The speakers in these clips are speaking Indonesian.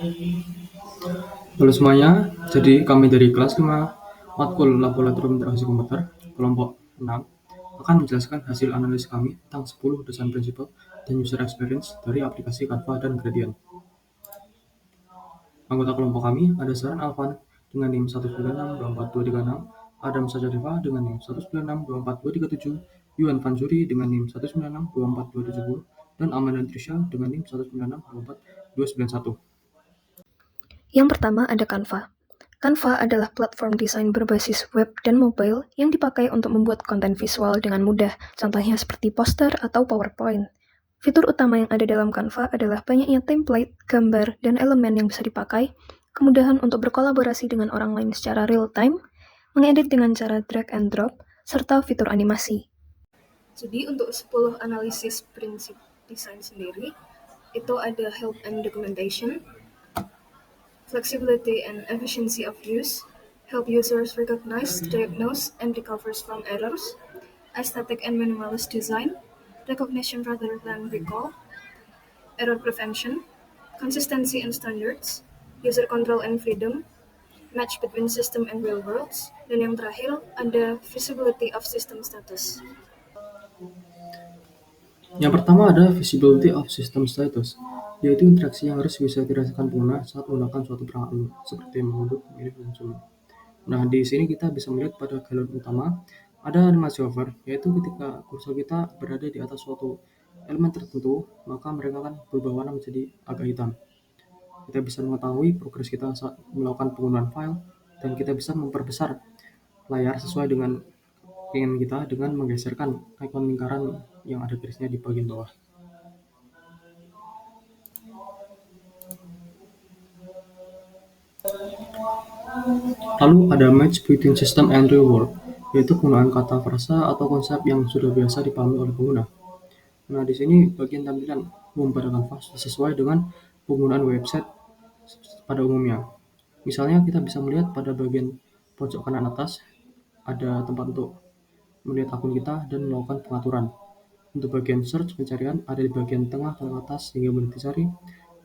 Halo semuanya, jadi kami dari kelas 5 Matkul Laboratorium Interaksi Komputer, kelompok 6, akan menjelaskan hasil analisis kami tentang 10 desain prinsipal dan user experience dari aplikasi Canva dan Gradient. Anggota kelompok kami ada Saran Alvan dengan NIM 196242236, Adam Sajarifa dengan NIM 196242237, Yuan Fansuri dengan NIM 196242270, dan Amanda Trisha dengan NIM 196242291. Yang pertama ada Canva. Canva adalah platform desain berbasis web dan mobile yang dipakai untuk membuat konten visual dengan mudah, contohnya seperti poster atau PowerPoint. Fitur utama yang ada dalam Canva adalah banyaknya template, gambar, dan elemen yang bisa dipakai, kemudahan untuk berkolaborasi dengan orang lain secara real-time, mengedit dengan cara drag and drop, serta fitur animasi. Jadi untuk 10 analisis prinsip desain sendiri, itu ada help and documentation, flexibility and efficiency of use, help users recognize, diagnose, and recover from errors, aesthetic and minimalist design, recognition rather than recall, error prevention, consistency and standards, user control and freedom, match between system and real worlds, dan yang terakhir ada visibility of system status. Yang pertama ada visibility of system status, yaitu interaksi yang harus bisa dirasakan pengguna saat menggunakan suatu perangkat lunak, seperti mengunduh, memilih, dan zoom. Nah, di sini kita bisa melihat pada galon utama ada animasi hover, yaitu ketika kursor kita berada di atas suatu elemen tertentu, maka mereka akan berubah warna menjadi agak hitam. Kita bisa mengetahui progres kita saat melakukan penggunaan file, dan kita bisa memperbesar layar sesuai dengan keinginan kita dengan menggeserkan ikon lingkaran yang ada garisnya di bagian bawah. Lalu ada match between system and real world, yaitu penggunaan kata frasa atau konsep yang sudah biasa dipahami oleh pengguna. Nah, di sini bagian tampilan umum pada Canva sesuai dengan penggunaan website pada umumnya. Misalnya kita bisa melihat pada bagian pojok kanan atas ada tempat untuk melihat akun kita dan melakukan pengaturan. Untuk bagian search pencarian ada di bagian tengah paling atas sehingga mudah dicari.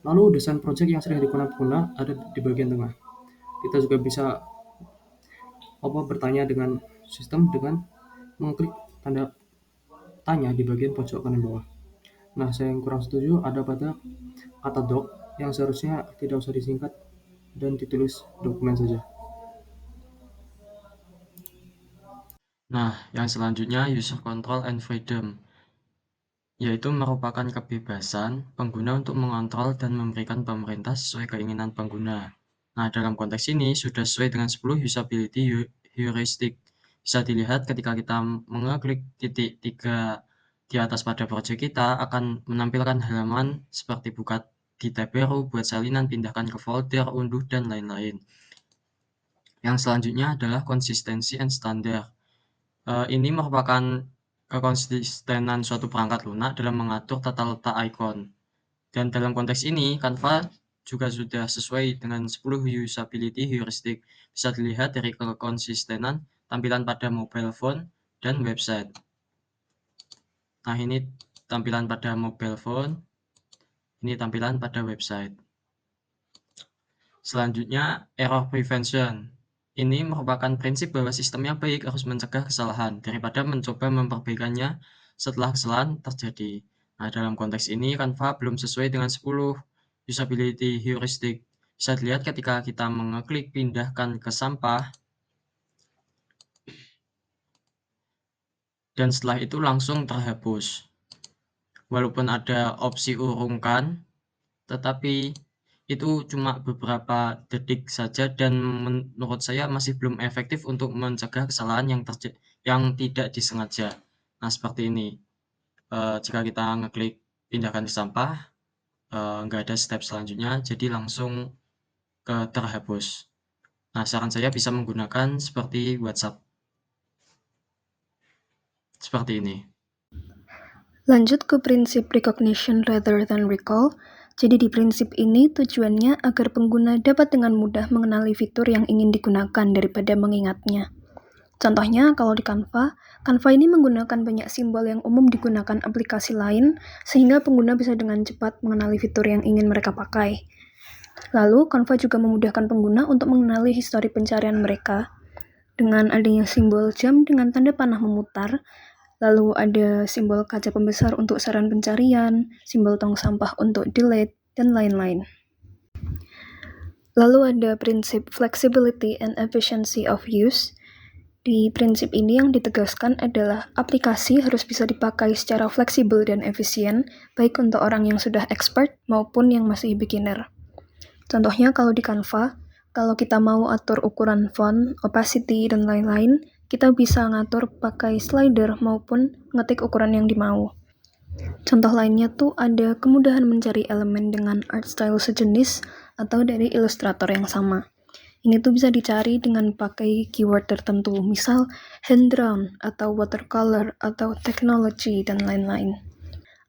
Lalu desain project yang sering digunakan pengguna ada di bagian tengah. Kita juga bisa bertanya dengan sistem dengan mengklik tanda tanya di bagian pojok kanan bawah. Nah, saya yang kurang setuju ada pada kata doc yang seharusnya tidak usah disingkat dan ditulis dokumen saja. Nah, yang selanjutnya user control and freedom, yaitu merupakan kebebasan pengguna untuk mengontrol dan memberikan pemerintah sesuai keinginan pengguna. Nah, dalam konteks ini sudah sesuai dengan 10 usability heuristic. Bisa dilihat ketika kita mengeklik titik 3 di atas pada project kita akan menampilkan halaman seperti buka di tab baru, buat salinan, pindahkan ke folder, unduh, dan lain-lain. Yang selanjutnya adalah konsistensi and standard. Ini merupakan kekonsistenan suatu perangkat lunak dalam mengatur tata letak ikon. Dan dalam konteks ini, Canva juga sudah sesuai dengan 10 usability heuristic. Bisa dilihat dari kekonsistenan tampilan pada mobile phone dan website. Nah, ini tampilan pada mobile phone, ini tampilan pada website. Selanjutnya, error prevention. Ini merupakan prinsip bahwa sistem yang baik harus mencegah kesalahan daripada mencoba memperbaikannya setelah kesalahan terjadi. Nah, dalam konteks ini Canva belum sesuai dengan 10 usability heuristic. Bisa dilihat ketika kita mengeklik pindahkan ke sampah, dan setelah itu langsung terhapus. Walaupun ada opsi urungkan, tetapi itu cuma beberapa detik saja dan menurut saya masih belum efektif untuk mencegah kesalahan yang tidak disengaja. Nah, seperti ini. Jika kita ngeklik pindahkan ke sampah, nggak ada step selanjutnya, jadi langsung ke terhapus. Nah, saran saya bisa menggunakan seperti WhatsApp. Seperti ini. Lanjut ke prinsip recognition rather than recall. Jadi di prinsip ini tujuannya agar pengguna dapat dengan mudah mengenali fitur yang ingin digunakan daripada mengingatnya. Contohnya kalau di Canva, Canva ini menggunakan banyak simbol yang umum digunakan aplikasi lain sehingga pengguna bisa dengan cepat mengenali fitur yang ingin mereka pakai. Lalu, Canva juga memudahkan pengguna untuk mengenali histori pencarian mereka dengan adanya simbol jam dengan tanda panah memutar, lalu ada simbol kaca pembesar untuk saran pencarian, simbol tong sampah untuk delete, dan lain-lain. Lalu ada prinsip flexibility and efficiency of use. Di prinsip ini yang ditegaskan adalah aplikasi harus bisa dipakai secara fleksibel dan efisien, baik untuk orang yang sudah expert maupun yang masih beginner. Contohnya kalau di Canva, kalau kita mau atur ukuran font, opacity, dan lain-lain, kita bisa ngatur pakai slider maupun ngetik ukuran yang dimau. Contoh lainnya tuh ada kemudahan mencari elemen dengan art style sejenis atau dari ilustrator yang sama. Ini tuh bisa dicari dengan pakai keyword tertentu, misal hand drawn, atau watercolor, atau technology, dan lain-lain.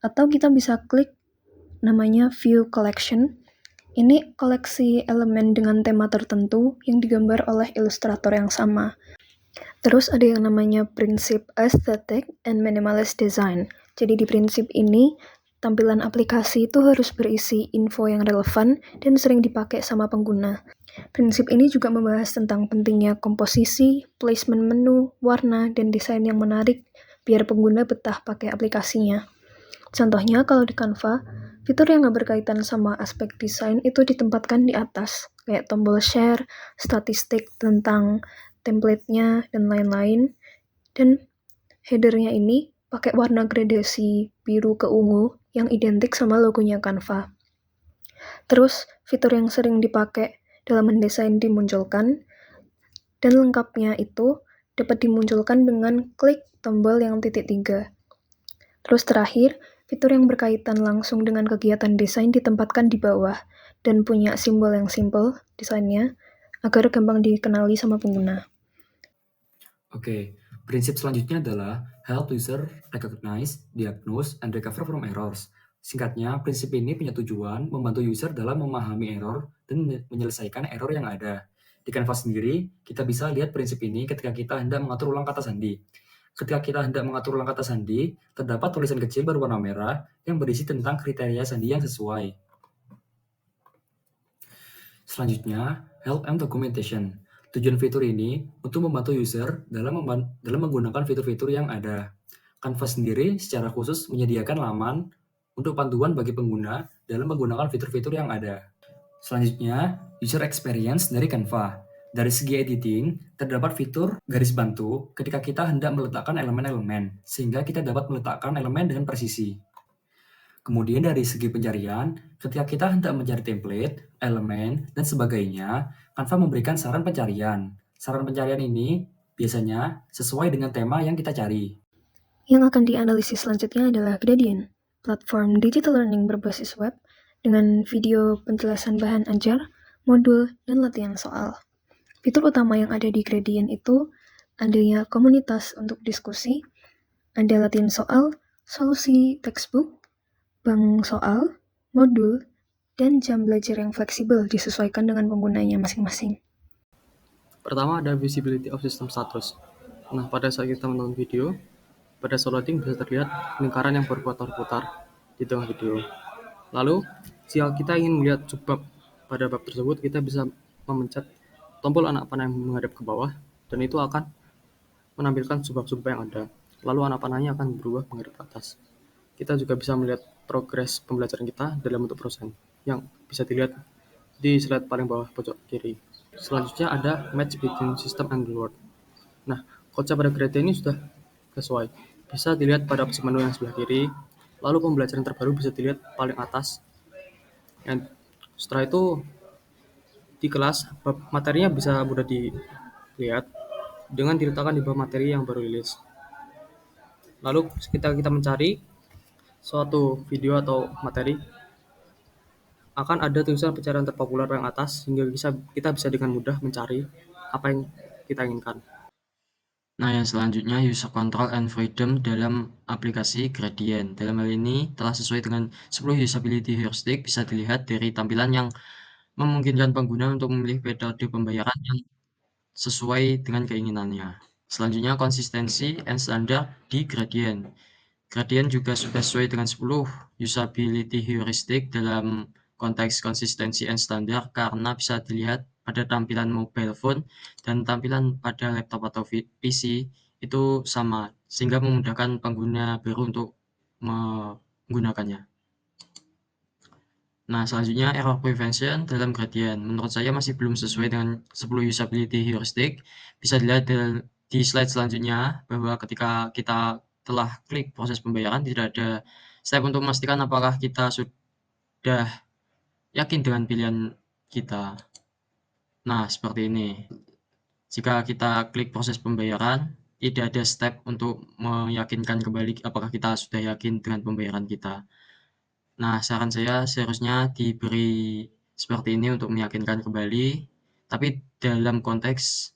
Atau kita bisa klik namanya view collection. Ini koleksi elemen dengan tema tertentu yang digambar oleh ilustrator yang sama. Terus ada yang namanya prinsip aesthetic and minimalist design. Jadi di prinsip ini, tampilan aplikasi itu harus berisi info yang relevan dan sering dipakai sama pengguna. Prinsip ini juga membahas tentang pentingnya komposisi, placement menu, warna, dan desain yang menarik biar pengguna betah pakai aplikasinya. Contohnya kalau di Canva, fitur yang nggak berkaitan sama aspek desain itu ditempatkan di atas, kayak tombol share, statistik tentang template-nya, dan lain-lain. Dan header-nya ini pakai warna gradasi biru ke ungu yang identik sama logonya Canva. Terus, fitur yang sering dipakai dalam mendesain dimunculkan, dan lengkapnya itu dapat dimunculkan dengan klik tombol yang titik 3. Terus terakhir, fitur yang berkaitan langsung dengan kegiatan desain ditempatkan di bawah dan punya simbol yang simple desainnya agar gampang dikenali sama pengguna. Oke, prinsip selanjutnya adalah help user recognize, diagnose, and recover from errors. Singkatnya, prinsip ini punya tujuan membantu user dalam memahami error dan menyelesaikan error yang ada. Di Canva sendiri, kita bisa lihat prinsip ini ketika kita hendak mengatur ulang kata sandi. Ketika kita hendak mengatur ulang kata sandi, terdapat tulisan kecil berwarna merah yang berisi tentang kriteria sandi yang sesuai. Selanjutnya, help and documentation. Tujuan fitur ini untuk membantu user dalam menggunakan fitur-fitur yang ada. Canva sendiri secara khusus menyediakan laman untuk panduan bagi pengguna dalam menggunakan fitur-fitur yang ada. Selanjutnya, user experience dari Canva. Dari segi editing, terdapat fitur garis bantu ketika kita hendak meletakkan elemen-elemen, sehingga kita dapat meletakkan elemen dengan presisi. Kemudian dari segi pencarian, ketika kita hendak mencari template, elemen, dan sebagainya, Canva memberikan saran pencarian. Saran pencarian ini biasanya sesuai dengan tema yang kita cari. Yang akan dianalisis selanjutnya adalah Gradient, platform digital learning berbasis web dengan video penjelasan bahan ajar, modul, dan latihan soal. Fitur utama yang ada di Gradient itu adanya komunitas untuk diskusi, ada latihan soal, solusi textbook, bank soal, modul, dan jam belajar yang fleksibel disesuaikan dengan penggunanya masing-masing. Pertama ada visibility of system status. Nah, pada saat kita menonton video, pada saat loading bisa terlihat lingkaran yang berputar-putar di tengah video. Lalu, jika kita ingin melihat subbab pada bab tersebut, kita bisa memencet tombol anak panah yang menghadap ke bawah, dan itu akan menampilkan subbab-subbab yang ada. Lalu anak panahnya akan berubah menghadap ke atas. Kita juga bisa melihat progres pembelajaran kita dalam bentuk persen, yang bisa dilihat di slide paling bawah pojok kiri. Selanjutnya ada match between system and reward. Nah, konsep pada Gradient ini sudah sesuai. Bisa dilihat pada opsi menu yang sebelah kiri, lalu pembelajaran terbaru bisa dilihat paling atas. Dan setelah itu di kelas, materinya bisa mudah dilihat dengan diletakkan di bawah materi yang baru rilis. Lalu kita mencari suatu video atau materi, akan ada tulisan pencarian terpopuler yang atas sehingga kita bisa dengan mudah mencari apa yang kita inginkan. Nah, yang selanjutnya user control and freedom dalam aplikasi Gradient. Dalam hal ini telah sesuai dengan 10 usability heuristic, bisa dilihat dari tampilan yang memungkinkan pengguna untuk memilih metode pembayaran yang sesuai dengan keinginannya. Selanjutnya konsistensi and standard di Gradient. Gradient juga sudah sesuai dengan 10 usability heuristic dalam konteks konsistensi and standar karena bisa dilihat pada tampilan mobile phone dan tampilan pada laptop atau PC itu sama, sehingga memudahkan pengguna baru untuk menggunakannya. Nah, selanjutnya error prevention dalam gradient. Menurut saya masih belum sesuai dengan 10 usability heuristic. Bisa dilihat di slide selanjutnya bahwa ketika kita telah klik proses pembayaran, tidak ada step untuk memastikan apakah kita sudah yakin dengan pilihan kita. Nah, seperti ini. Jika kita klik proses pembayaran, tidak ada step untuk meyakinkan kembali apakah kita sudah yakin dengan pembayaran kita. Nah, saran saya seharusnya diberi seperti ini untuk meyakinkan kembali, tapi dalam konteks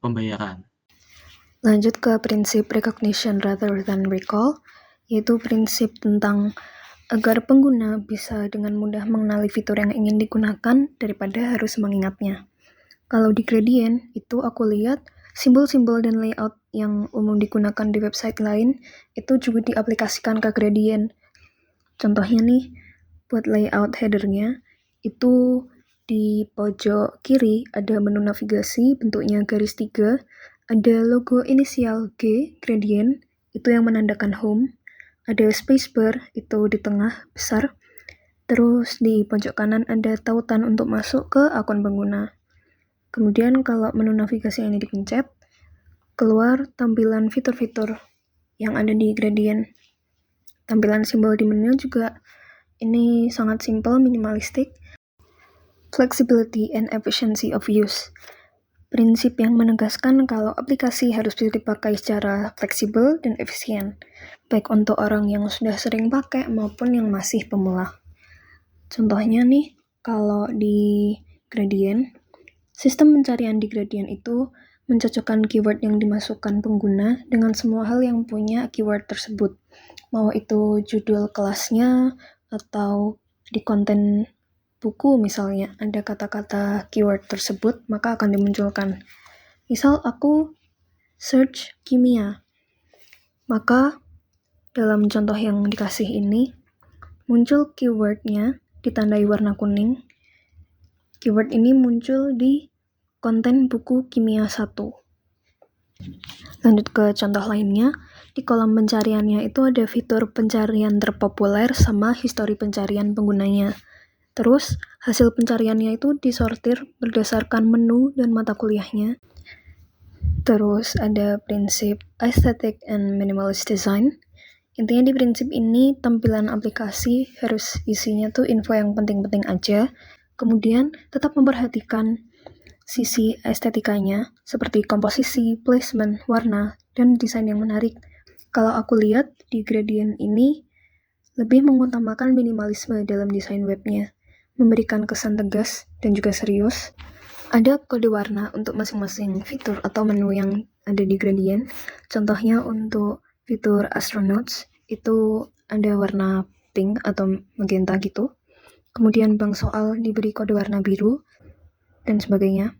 pembayaran. Lanjut ke prinsip recognition rather than recall, yaitu prinsip tentang agar pengguna bisa dengan mudah mengenali fitur yang ingin digunakan daripada harus mengingatnya. Kalau di gradient, itu aku lihat simbol-simbol dan layout yang umum digunakan di website lain itu juga diaplikasikan ke gradient. Contohnya nih, buat layout headernya, itu di pojok kiri ada menu navigasi bentuknya garis 3, ada logo inisial G, gradient, itu yang menandakan home, ada spacebar, itu di tengah, besar, terus di pojok kanan ada tautan untuk masuk ke akun pengguna. Kemudian kalau menu navigasi ini dipencet, keluar tampilan fitur-fitur yang ada di gradient. Tampilan simbol di menu juga ini sangat simple, minimalistik. Flexibility and efficiency of use. Prinsip yang menegaskan kalau aplikasi harus bisa dipakai secara fleksibel dan efisien, baik untuk orang yang sudah sering pakai maupun yang masih pemula. Contohnya nih, kalau di gradient, sistem pencarian di gradient itu mencocokkan keyword yang dimasukkan pengguna dengan semua hal yang punya keyword tersebut. Mau itu judul kelasnya, atau di konten buku misalnya ada kata-kata keyword tersebut, maka akan dimunculkan. Misal aku search kimia, maka dalam contoh yang dikasih ini muncul keywordnya ditandai warna kuning. Keyword ini muncul di konten buku kimia 1. Lanjut ke contoh lainnya, di kolom pencariannya itu ada fitur pencarian terpopuler sama histori pencarian penggunanya. Terus, hasil pencariannya itu disortir berdasarkan menu dan mata kuliahnya. Terus ada prinsip aesthetic and minimalist design. Intinya di prinsip ini, tampilan aplikasi harus isinya tuh info yang penting-penting aja. Kemudian, tetap memperhatikan sisi estetikanya, seperti komposisi, placement, warna, dan desain yang menarik. Kalau aku lihat di gradient ini, lebih mengutamakan minimalisme dalam desain webnya, memberikan kesan tegas dan juga serius. Ada kode warna untuk masing-masing fitur atau menu yang ada di gradient. Contohnya untuk fitur astronauts, itu ada warna pink atau magenta gitu. Kemudian bank soal diberi kode warna biru, dan sebagainya.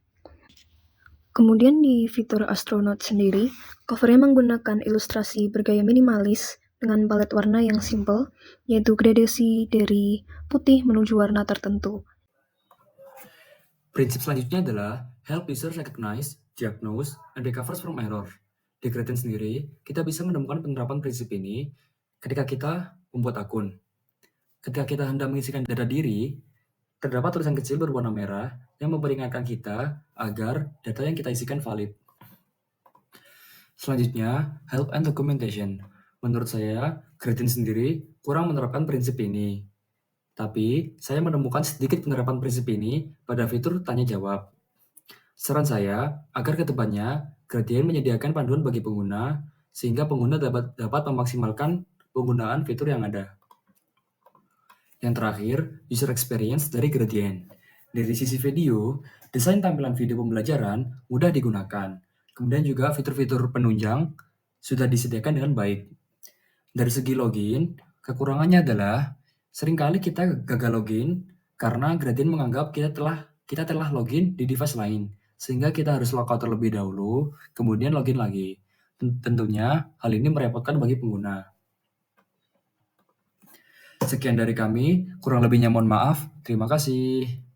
Kemudian di fitur astronaut sendiri, covernya menggunakan ilustrasi bergaya minimalis dengan palet warna yang simple, yaitu gradasi dari putih menuju warna tertentu. Prinsip selanjutnya adalah help user recognize, diagnose, and recovers from error. Di gradient sendiri, kita bisa menemukan penerapan prinsip ini ketika kita membuat akun. Ketika kita hendak mengisikan data diri, terdapat tulisan kecil berwarna merah yang memperingatkan kita agar data yang kita isikan valid. Selanjutnya, help and documentation. Menurut saya, gradient sendiri kurang menerapkan prinsip ini. Tapi, saya menemukan sedikit penerapan prinsip ini pada fitur tanya jawab. Saran saya, agar ke depannya, gradient menyediakan panduan bagi pengguna, sehingga pengguna dapat memaksimalkan penggunaan fitur yang ada. Yang terakhir, user experience dari gradient. Dari sisi video, desain tampilan video pembelajaran mudah digunakan. Kemudian juga fitur-fitur penunjang sudah disediakan dengan baik. Dari segi login, kekurangannya adalah seringkali kita gagal login karena gradient menganggap kita telah login di device lain, sehingga kita harus logout terlebih dahulu, kemudian login lagi. Tentunya hal ini merepotkan bagi pengguna. Sekian dari kami, kurang lebihnya mohon maaf. Terima kasih.